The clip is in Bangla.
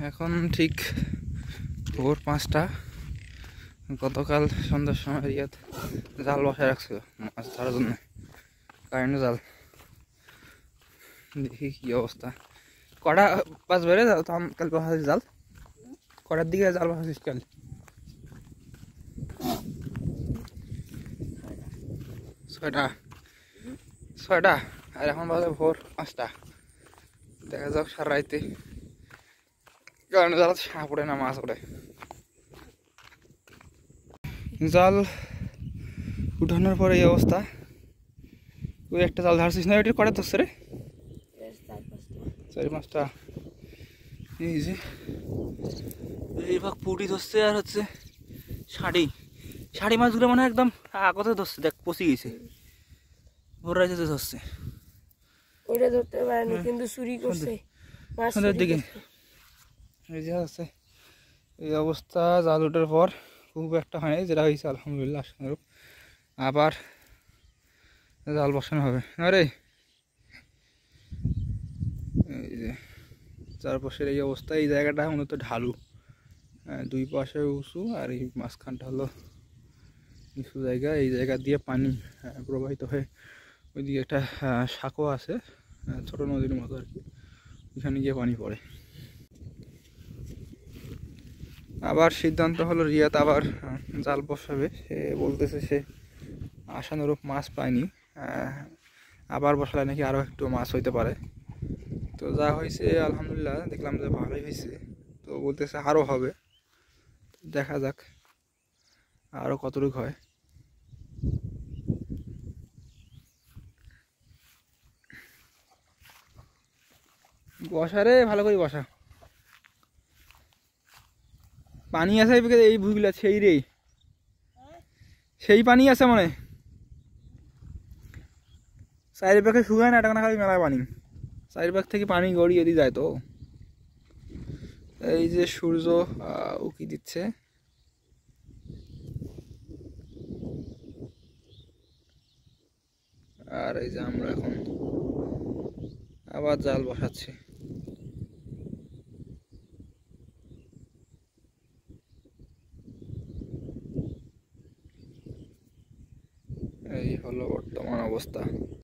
এখন ঠিক ভোর 5টা। গতকাল সন্ধ্যার সময় রিয়াদ জাল বসায় রাখছিল মাছ ধরার জন্য, কারেন্ট জাল। দেখি কি অবস্থা। কটা মাছ বেড়ে যাও তো কাল বসাছিস জাল? কটার দিকে জাল বসাছিস কাল? ছয়টা। আর এখন বাজে ভোর 5টা। দেখা যাক সারা রাইতে কারেন্ট জাল সাপ ওঠে না মাছ ওঠে। জাল উঠানোর পরে এই অবস্থা। তুই একটা জাল ধরছিস না? ওইটা কটা ধরছে রে? 4-5টা। এই যে এই ভাগ পুটি ধরছে আর হচ্ছে শাড়ি মাছগুলো মানে একদম আগতে ধরছে। দেখ পচি গেছে, ভোর রাইতে ধরছে। ওইটা ধরতে পারেনি কিন্তু চুরি করছে সন্ধ্যার দিকে। এই যে আছে এই অবস্থা। জাল ওঠার পর খুব একটা হয়নি, যেটা হয়েছে আলহামদুলিল্লাহ আশানুরূপ। আবার জাল বসানো হবে। আরে এই যে চারপাশের এই অবস্থা। এই জায়গাটা মূলত ঢালু, দুই পাশে উঁচু, আর এই মাঝখানটা হলো নিচু জায়গা। এই জায়গা দিয়ে পানি প্রবাহিত হয়ে ওইদিকে একটা সাঁকো আছে, ছোট নদীর মতো আর কি, ওইখানে গিয়ে পানি পড়ে। আবার সিদ্ধান্ত হলো রিয়াদ আবার জাল বসাবে। সে বলতেছে সে আশানুরূপ মাছ পায়নি, আবার বসালে নাকি আরও একটু মাছ হইতে পারে। তো যা হয়েছে আলহামদুলিল্লাহ দেখলাম যে ভালোই হয়েছে। তো বলতেছে আরও হবে, দেখা যাক আরও কতটুকু হয়। বসা রে, ভালো করে বসা। পানি আছে এই ভুইগুলা, সেই রে সেই পানি আছে মনে। চারিপাখে শুকায় না, এটা না খালি মেলায় পানি। চারিপাখ থেকে পানি গড়িয়ে দিয়ে যায়। তো এই যে সূর্য উকি দিচ্ছে, আর এই যে আমরা এখন আবার জাল বসাচ্ছি। এই হলো বর্তমান অবস্থা।